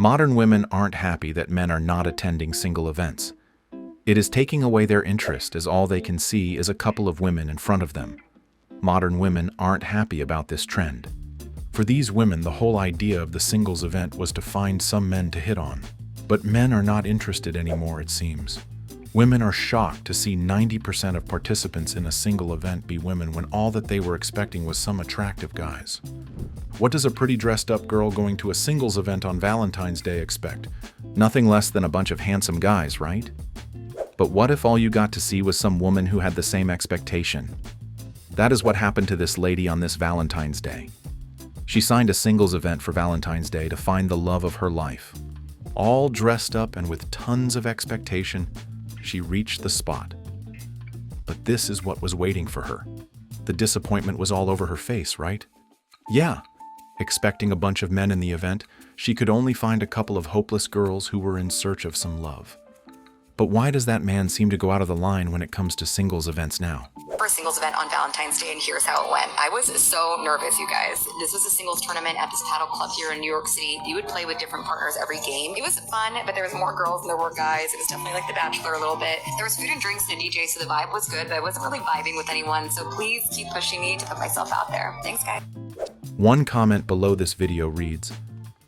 Modern women aren't happy that men are not attending single events. It is taking away their interest as all they can see is a couple of women in front of them. Modern women aren't happy about this trend. For these women, the whole idea of the singles event was to find some men to hit on. But men are not interested anymore, it seems. Women are shocked to see 90% of participants in a single event be women when all that they were expecting was some attractive guys. What does a pretty dressed-up girl going to a singles event on Valentine's Day expect? Nothing less than a bunch of handsome guys, right? But what if all you got to see was some woman who had the same expectation? That is what happened to this lady on this Valentine's Day. She signed a singles event for Valentine's Day to find the love of her life. All dressed up and with tons of expectation, she reached the spot. But this is what was waiting for her. The disappointment was all over her face, right? Yeah. Expecting a bunch of men in the event, she could only find a couple of hopeless girls who were in search of some love. But why does that man seem to go out of the line when it comes to singles events now? First singles event on Valentine's Day, and here's how it went. I was so nervous, you guys. This was a singles tournament at this paddle club here in New York City. You would play with different partners every game. It was fun, but there was more girls than there were guys. It was definitely like The Bachelor a little bit. There was food and drinks and a DJ, so the vibe was good, but I wasn't really vibing with anyone, so please keep pushing me to put myself out there. Thanks, guys. One comment below this video reads,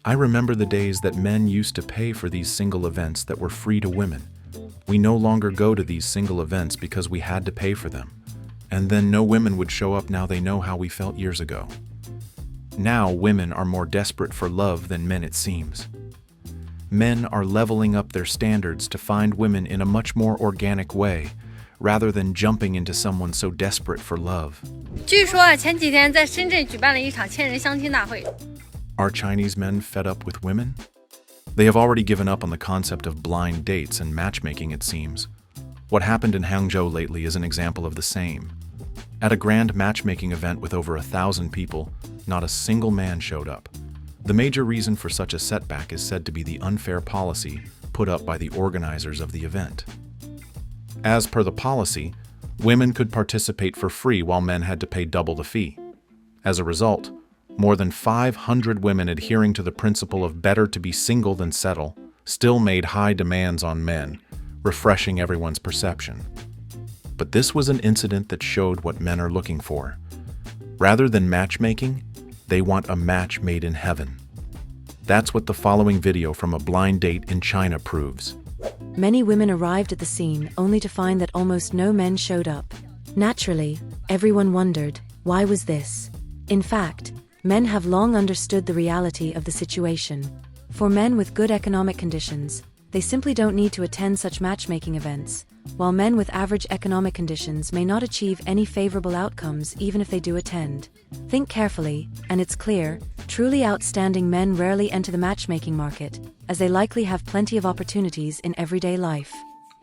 "I remember the days that men used to pay for these single events that were free to women. We no longer go to these single events because we had to pay for them. And then no women would show up. Now they know how we felt years ago. Now women are more desperate for love than men, it seems. Men are leveling up their standards to find women in a much more organic way, rather than jumping into someone so desperate for love." 据说前几天在深圳举办了一场千人相亲大会。 Are Chinese men fed up with women? They have already given up on the concept of blind dates and matchmaking, it seems. What happened in Hangzhou lately is an example of the same. At a grand matchmaking event with over 1,000 people, not a single man showed up. The major reason for such a setback is said to be the unfair policy put up by the organizers of the event. As per the policy, women could participate for free while men had to pay double the fee. As a result, more than 500 women adhering to the principle of better to be single than settle still made high demands on men, refreshing everyone's perception. But this was an incident that showed what men are looking for. Rather than matchmaking, they want a match made in heaven. That's what the following video from a blind date in China proves. Many women arrived at the scene only to find that almost no men showed up. Naturally, everyone wondered, why was this? In fact, men have long understood the reality of the situation. For men with good economic conditions, they simply don't need to attend such matchmaking events, while men with average economic conditions may not achieve any favorable outcomes even if they do attend. Think carefully, and it's clear, truly outstanding men rarely enter the matchmaking market, as they likely have plenty of opportunities in everyday life.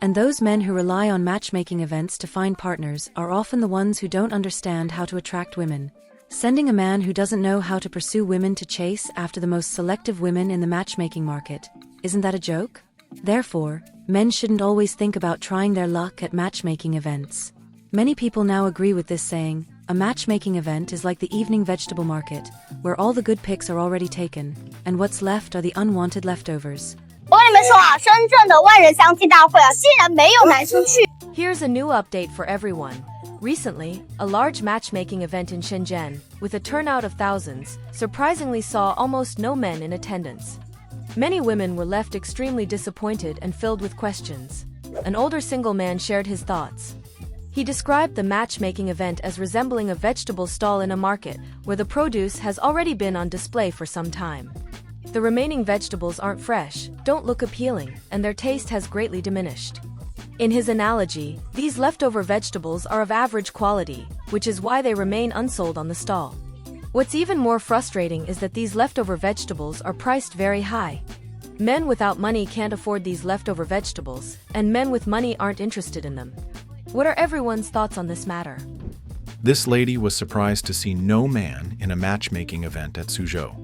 And those men who rely on matchmaking events to find partners are often the ones who don't understand how to attract women. Sending a man who doesn't know how to pursue women to chase after the most selective women in the matchmaking market, isn't that a joke? Therefore, men shouldn't always think about trying their luck at matchmaking events. Many people now agree with this saying, a matchmaking event is like the evening vegetable market, where all the good picks are already taken, and what's left are the unwanted leftovers. 我跟你们说啊，深圳的万人相亲大会啊，竟然没有男生去。 Here's a new update for everyone. Recently, a large matchmaking event in Shenzhen, with a turnout of thousands, surprisingly saw almost no men in attendance. Many women were left extremely disappointed and filled with questions. An older single man shared his thoughts. He described the matchmaking event as resembling a vegetable stall in a market where the produce has already been on display for some time. The remaining vegetables aren't fresh, don't look appealing, and their taste has greatly diminished. In his analogy, these leftover vegetables are of average quality, which is why they remain unsold on the stall. What's even more frustrating is that these leftover vegetables are priced very high. Men without money can't afford these leftover vegetables, and men with money aren't interested in them. What are everyone's thoughts on this matter? This lady was surprised to see no man in a matchmaking event at Suzhou.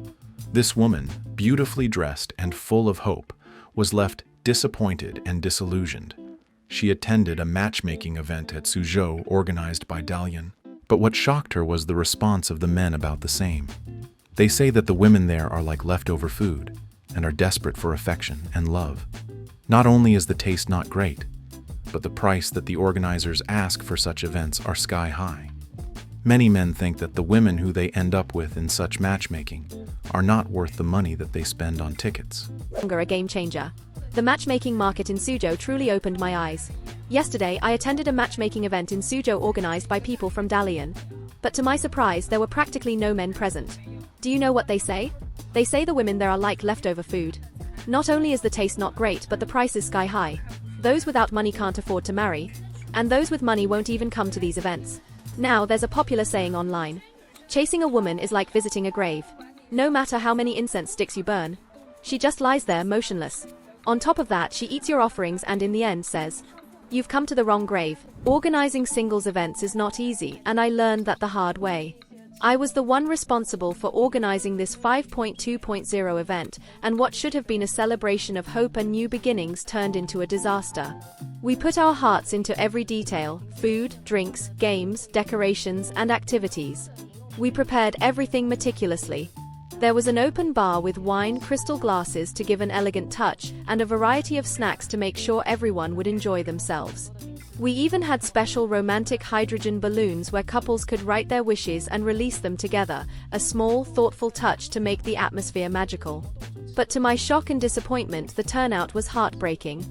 This woman, beautifully dressed and full of hope, was left disappointed and disillusioned. She attended a matchmaking event at Suzhou organized by Dalian. But what shocked her was the response of the men about the same. They say that the women there are like leftover food, and are desperate for affection and love. Not only is the taste not great, but the price that the organizers ask for such events are sky high. Many men think that the women who they end up with in such matchmaking are not worth the money that they spend on tickets. A game changer. The matchmaking market in Suzhou truly opened my eyes. Yesterday, I attended a matchmaking event in Suzhou organized by people from Dalian. But to my surprise, there were practically no men present. Do you know what they say? They say the women there are like leftover food. Not only is the taste not great, but the price is sky high. Those without money can't afford to marry. And those with money won't even come to these events. Now, there's a popular saying online. Chasing a woman is like visiting a grave. No matter how many incense sticks you burn, she just lies there motionless. On top of that, she eats your offerings and in the end says, "You've come to the wrong grave." Organizing singles events is not easy, and I learned that the hard way. I was the one responsible for organizing this 5.2.0 event, and what should have been a celebration of hope and new beginnings turned into a disaster. We put our hearts into every detail: food, drinks, games, decorations, and activities. We prepared everything meticulously. There was an open bar with wine, crystal glasses to give an elegant touch, and a variety of snacks to make sure everyone would enjoy themselves. We even had special romantic hydrogen balloons where couples could write their wishes and release them together, a small, thoughtful touch to make the atmosphere magical. But to my shock and disappointment, the turnout was heartbreaking.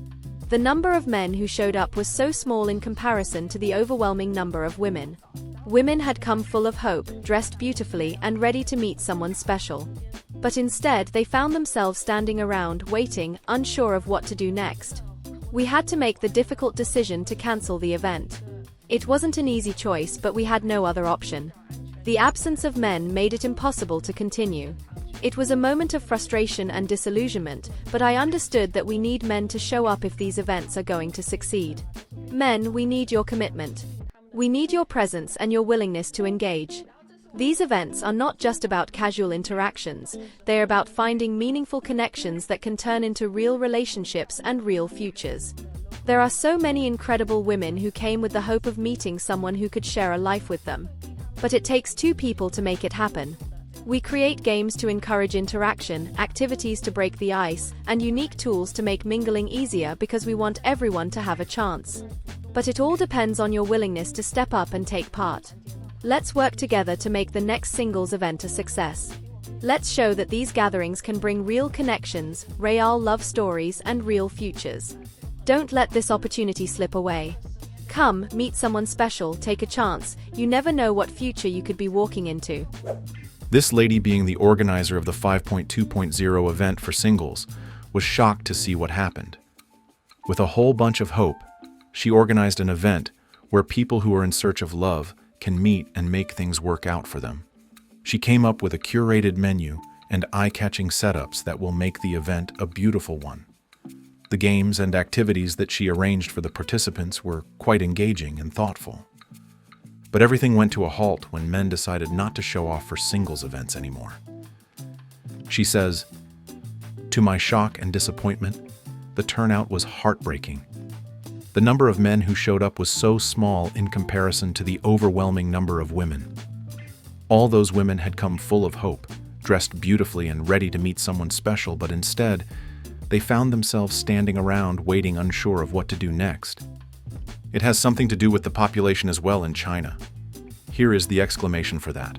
The number of men who showed up was so small in comparison to the overwhelming number of women. Women had come full of hope, dressed beautifully, and ready to meet someone special. But instead, they found themselves standing around, waiting, unsure of what to do next. We had to make the difficult decision to cancel the event. It wasn't an easy choice, but we had no other option. The absence of men made it impossible to continue. It was a moment of frustration and disillusionment, but I understood that we need men to show up if these events are going to succeed. Men, we need your commitment. We need your presence and your willingness to engage. These events are not just about casual interactions, they're about finding meaningful connections that can turn into real relationships and real futures. There are so many incredible women who came with the hope of meeting someone who could share a life with them. But it takes two people to make it happen. We create games to encourage interaction, activities to break the ice, and unique tools to make mingling easier because we want everyone to have a chance. But it all depends on your willingness to step up and take part. Let's work together to make the next singles event a success. Let's show that these gatherings can bring real connections, real love stories, and real futures. Don't let this opportunity slip away. Come, meet someone special, take a chance. You never know what future you could be walking into. This lady, being the organizer of the 5.2.0 event for singles, was shocked to see what happened. With a whole bunch of hope, she organized an event where people who are in search of love can meet and make things work out for them. She came up with a curated menu and eye-catching setups that will make the event a beautiful one. The games and activities that she arranged for the participants were quite engaging and thoughtful. But everything went to a halt when men decided not to show off for singles events anymore. She says, "To my shock and disappointment, the turnout was heartbreaking. The number of men who showed up was so small in comparison to the overwhelming number of women. All those women had come full of hope, dressed beautifully and ready to meet someone special, but instead, they found themselves standing around waiting, unsure of what to do next. It has something to do with the population as well in China. Here is the explanation for that.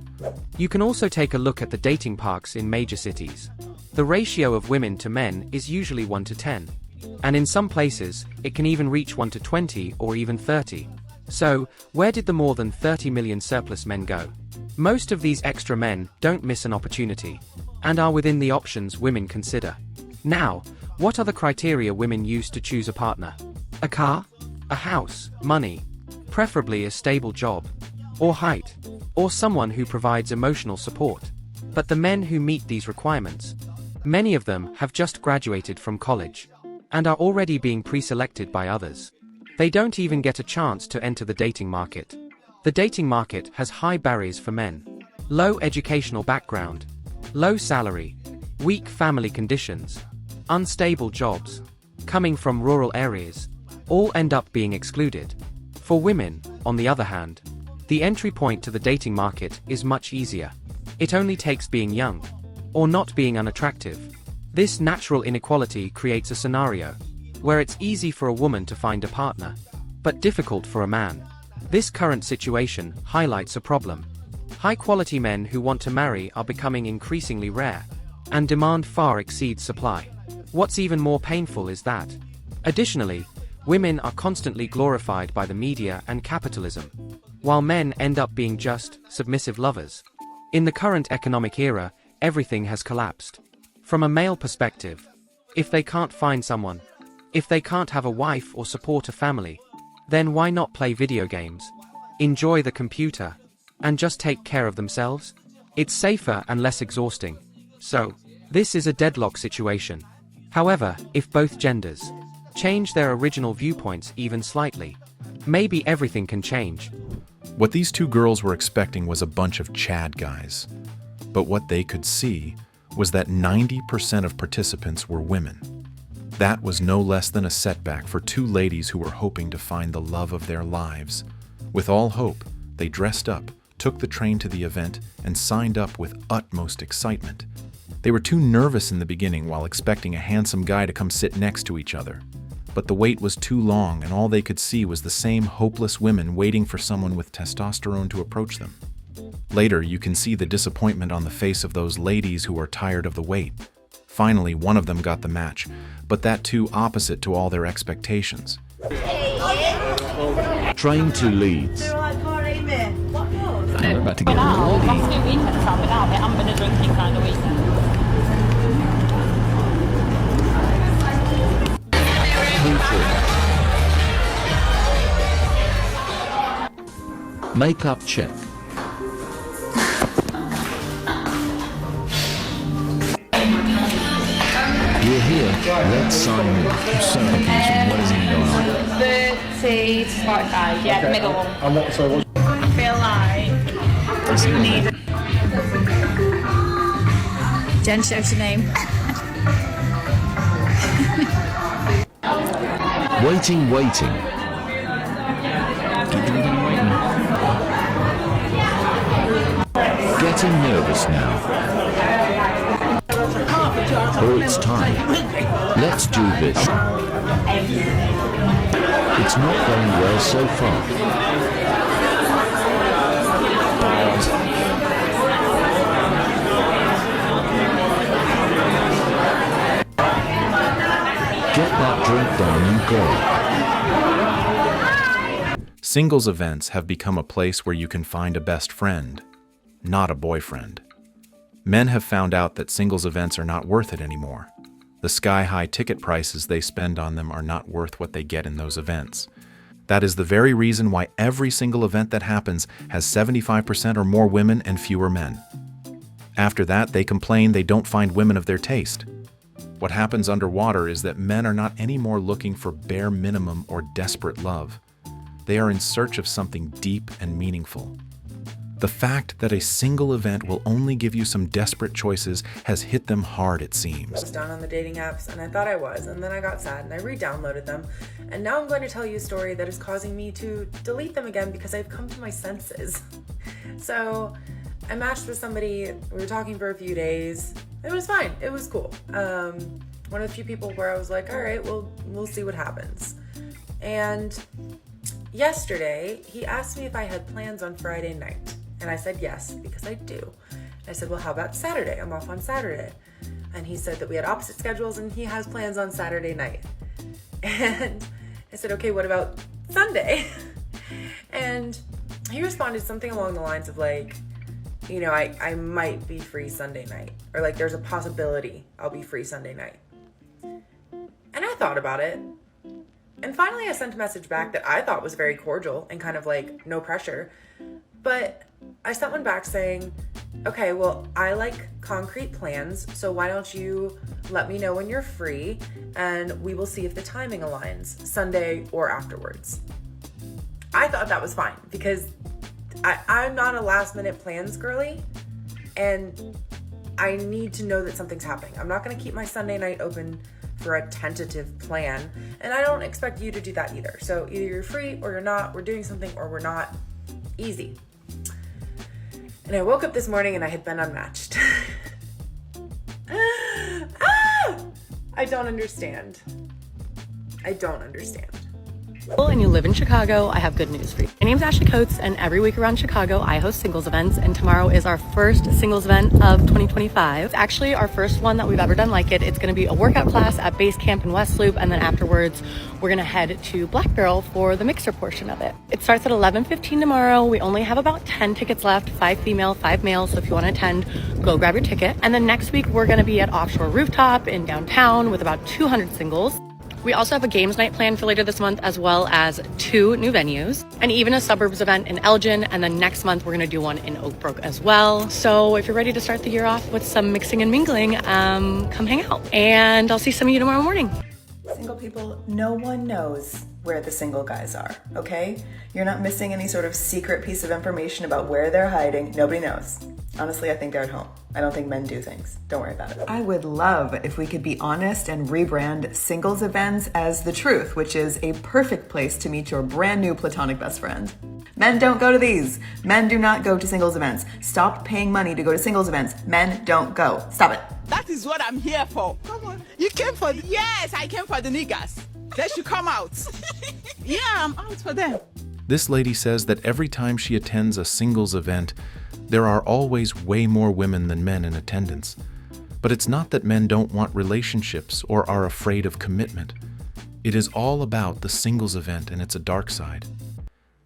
You can also take a look at the dating parks in major cities. The ratio of women to men is usually 1 to 10. And in some places, it can even reach 1 to 20 or even 30. So, where did the more than 30 million surplus men go? Most of these extra men don't miss an opportunity, and are within the options women consider. Now, what are the criteria women use to choose a partner? A car? A house? Money? Preferably a stable job? Or height? Or someone who provides emotional support? But the men who meet these requirements, many of them have just graduated from college and are already being pre-selected by others. They don't even get a chance to enter the dating market. The dating market has high barriers for men. Low educational background, low salary, weak family conditions, unstable jobs, coming from rural areas, all end up being excluded. For women, on the other hand, the entry point to the dating market is much easier. It only takes being young, or not being unattractive. This natural inequality creates a scenario where it's easy for a woman to find a partner, but difficult for a man. This current situation highlights a problem. High-quality men who want to marry are becoming increasingly rare, and demand far exceeds supply. What's even more painful is that, additionally, women are constantly glorified by the media and capitalism, while men end up being just submissive lovers. In the current economic era, everything has collapsed. From a male perspective, if they can't find someone, if they can't have a wife or support a family, then why not play video games, enjoy the computer, and just take care of themselves? It's safer and less exhausting. So, this is a deadlock situation. However, if both genders change their original viewpoints even slightly, maybe everything can change. What these two girls were expecting was a bunch of Chad guys. But what they could see was that 90% of participants were women. That was no less than a setback for two ladies who were hoping to find the love of their lives. With all hope, they dressed up, took the train to the event, and signed up with utmost excitement. They were too nervous in the beginning while expecting a handsome guy to come sit next to each other. But the wait was too long, and all they could see was the same hopeless women waiting for someone with testosterone to approach them. Later, you can see the disappointment on the face of those ladies who are tired of the wait. Finally, one of them got the match, but that too opposite to all their expectations. Train to Leeds. We're about to get Makeup check. You're here. Let's sign in. I'm so confused. What is even going on? 30 to 45, yeah, the middle one. And what, so what? I feel like you need. Jen, show us your name. Waiting. Getting nervous now. Oh, it's time. Let's do this. It's not going well so far. Get that drink down and go. Singles events have become a place where you can find a best friend, not a boyfriend. Men have found out that singles events are not worth it anymore. The sky-high ticket prices they spend on them are not worth what they get in those events. That is the very reason why every single event that happens has 75% or more women and fewer men. After that, they complain they don't find women of their taste. What happens underwater is that men are not anymore looking for bare minimum or desperate love. They are in search of something deep and meaningful. The fact that a single event will only give you some desperate choices has hit them hard, it seems. I was down on the dating apps, and I thought I was, and then I got sad and I re-downloaded them, and now I'm going to tell you a story that is causing me to delete them again because I've come to my senses. So I matched with somebody, we were talking for a few days. It was fine, it was cool. One of the few people where I was like, all right, we'll see what happens. And yesterday, he asked me if I had plans on Friday night. And I said yes, because I do. I said, well, how about Saturday? I'm off on Saturday. And he said that we had opposite schedules and he has plans on Saturday night. And I said, okay, what about Sunday? And he responded something along the lines of like, you know, I might be free Sunday night. Or like, there's a possibility I'll be free Sunday night. And I thought about it. And finally I sent a message back that I thought was very cordial and kind of like, no pressure. But I sent one back saying, okay, well, I like concrete plans, so why don't you let me know when you're free and we will see if the timing aligns, Sunday or afterwards. I thought that was fine because I'm not a last minute plans girly and I need to know that something's happening. I'm not going to keep my Sunday night open for a tentative plan, and I don't expect you to do that either. So either you're free or you're not, we're doing something or we're not. Easy. And I woke up this morning and I had been unmatched. I don't understand. I don't understand. And you live in Chicago, I have good news for you. My name's Ashley Coates, and every week around Chicago, I host singles events, and tomorrow is our first singles event of 2025. It's actually our first one that we've ever done like it. It's gonna be a workout class at Base Camp in West Loop, and then afterwards, we're gonna head to Black Barrel for the mixer portion of it. It starts at 11:15 tomorrow. We only have about 10 tickets left, 5 female, 5 male, so if you wanna attend, go grab your ticket. And then next week, we're gonna be at Offshore Rooftop in downtown with about 200 singles. We also have a games night planned for later this month, as well as 2 new venues, and even a suburbs event in Elgin, and then next month we're gonna do one in Oak Brook as well. So if you're ready to start the year off with some mixing and mingling, come hang out. And I'll see some of you tomorrow morning. Single people, no one knows where the single guys are, okay? You're not missing any sort of secret piece of information about where they're hiding. Nobody knows. Honestly, I think they're at home. I don't think men do things. Don't worry about it. I would love if we could be honest and rebrand singles events as The Truth, which is a perfect place to meet your brand new platonic best friend. Men don't go to these. Men do not go to singles events. Stop paying money to go to singles events. Men don't go. Stop it. That is what I'm here for. Come on. You came for the... Yes, I came for the niggas. They should come out. Yeah, I'm out for them. This lady says that every time she attends a singles event, there are always way more women than men in attendance. But it's not that men don't want relationships or are afraid of commitment. It is all about the singles event, and it's a dark side.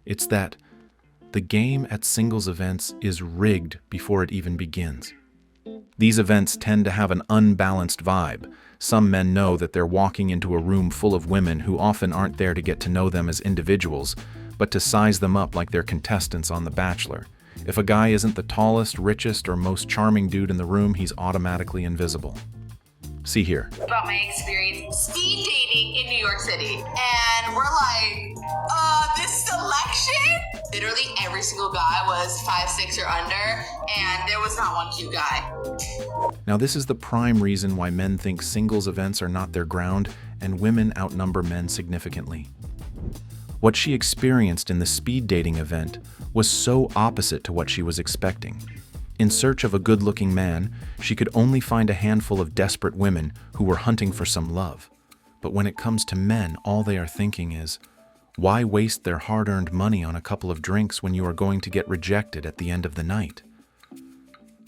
It's that the game at singles events is rigged before it even begins. These events tend to have an unbalanced vibe. Some men know that they're walking into a room full of women who often aren't there to get to know them as individuals, but to size them up like they're contestants on The Bachelor. If a guy isn't the tallest, richest, or most charming dude in the room, he's automatically invisible. See here. About my experience speed dating in New York City. And we're like, this selection? Literally every single guy was 5'6" or under, and there was not one cute guy. Now this is the prime reason why men think singles events are not their ground, and women outnumber men significantly. What she experienced in the speed dating event was so opposite to what she was expecting. In search of a good-looking man, she could only find a handful of desperate women who were hunting for some love. But when it comes to men, all they are thinking is, why waste their hard-earned money on a couple of drinks when you are going to get rejected at the end of the night?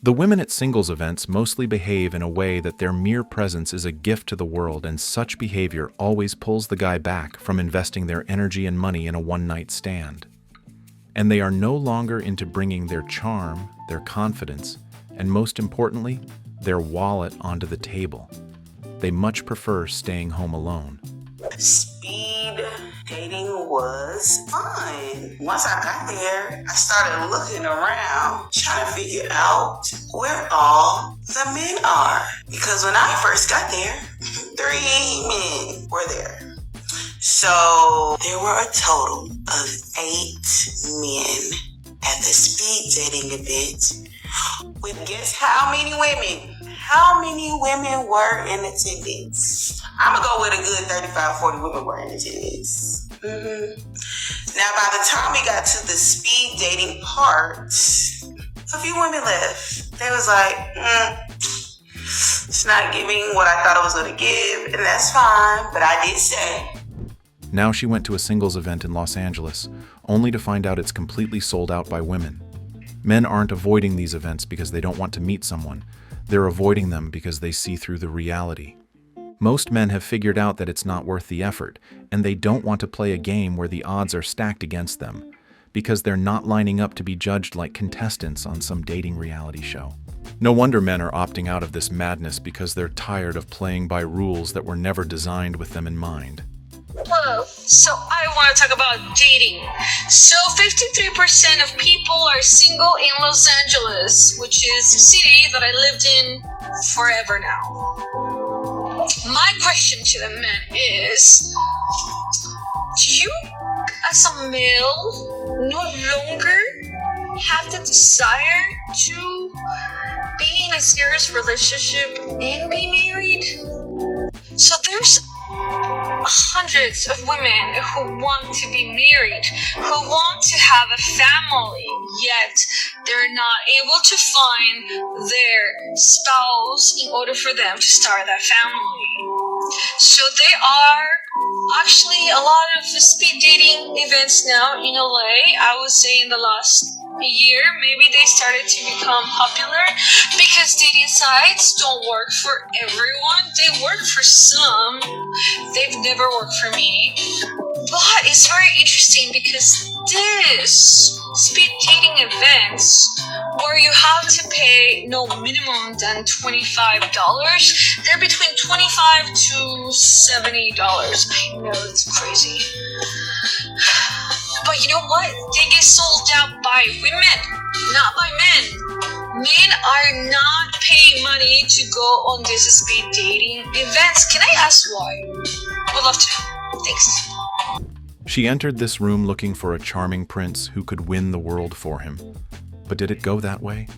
The women at singles events mostly behave in a way that their mere presence is a gift to the world, and such behavior always pulls the guy back from investing their energy and money in a one-night stand. And they are no longer into bringing their charm, their confidence, and most importantly, their wallet onto the table. They much prefer staying home alone. Speed dating was fun. Once I got there, I started looking around, trying to figure out where all the men are. Because when I first got there, 3 men were there. So there were a total of 8 men at the speed dating event. With guess how many women? How many women were in attendance? I'm gonna go with a good 35, 40 women were in attendance. Now by the time we got to the speed dating part, a few women left. They was like, it's not giving what I thought it was gonna give, and that's fine, but I did say. Now she went to a singles event in Los Angeles, only to find out it's completely sold out by women. Men aren't avoiding these events because they don't want to meet someone. They're avoiding them because they see through the reality. Most men have figured out that it's not worth the effort, and they don't want to play a game where the odds are stacked against them, because they're not lining up to be judged like contestants on some dating reality show. No wonder men are opting out of this madness, because they're tired of playing by rules that were never designed with them in mind. Hello, so I want to talk about dating. So 53% of people are single in Los Angeles, which is a city that I lived in forever now. My question to the men is, do you, as a male, no longer have the desire to be in a serious relationship and be married? So there's hundreds of women who want to be married, who want to have a family, yet they're not able to find their spouse in order for them to start that family. So there are actually a lot of speed dating events now in LA. I would say in the last year, maybe they started to become popular because dating sites don't work for everyone. They work for some. They've never worked for me. But it's very interesting because this speed dating events where you have to pay no minimum than $25, they're between $25 to $70. I know it's crazy. But you know what? They get sold out by women, not by men. Men are not paying money to go on these speed dating events. Can I ask why? Would love to. Thanks. She entered this room looking for a charming prince who could win the world for him. But did it go that way?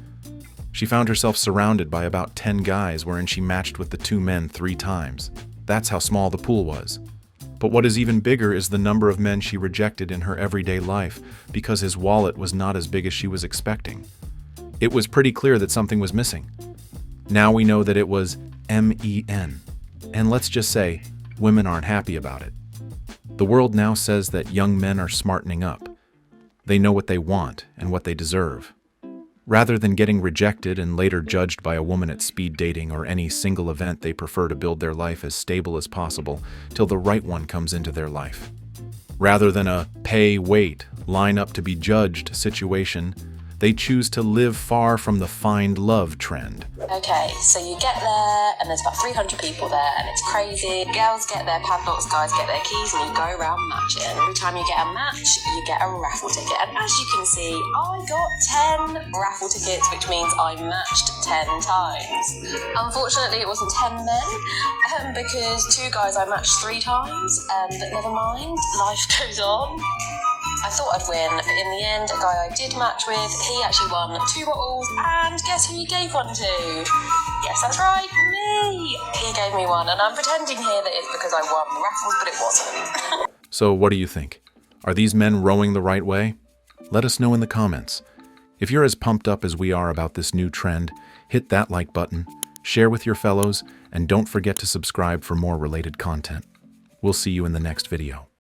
She found herself surrounded by about 10 guys wherein she matched with the 2 men 3 times. That's how small the pool was. But what is even bigger is the number of men she rejected in her everyday life because his wallet was not as big as she was expecting. It was pretty clear that something was missing. Now we know that it was MEN. And let's just say, women aren't happy about it. The world now says that young men are smartening up. They know what they want and what they deserve. Rather than getting rejected and later judged by a woman at speed dating or any single event, they prefer to build their life as stable as possible till the right one comes into their life. Rather than a pay, wait, line up to be judged situation, they choose to live far from the find love trend. Okay, so you get there and there's about 300 people there and it's crazy. Girls get their padlocks, guys get their keys, and you go around matching. Every time you get a match, you get a raffle ticket. And as you can see, I got 10 raffle tickets, which means I matched 10 times. Unfortunately, it wasn't 10 men because 2 guys I matched 3 times, but never mind, life goes on. I thought I'd win, but in the end, a guy I did match with, he actually won 2 bottles, and guess who he gave one to? Yes, that's right, me! He gave me one, and I'm pretending here that it's because I won the raffles, but it wasn't. So what do you think? Are these men rowing the right way? Let us know in the comments. If you're as pumped up as we are about this new trend, hit that like button, share with your fellows, and don't forget to subscribe for more related content. We'll see you in the next video.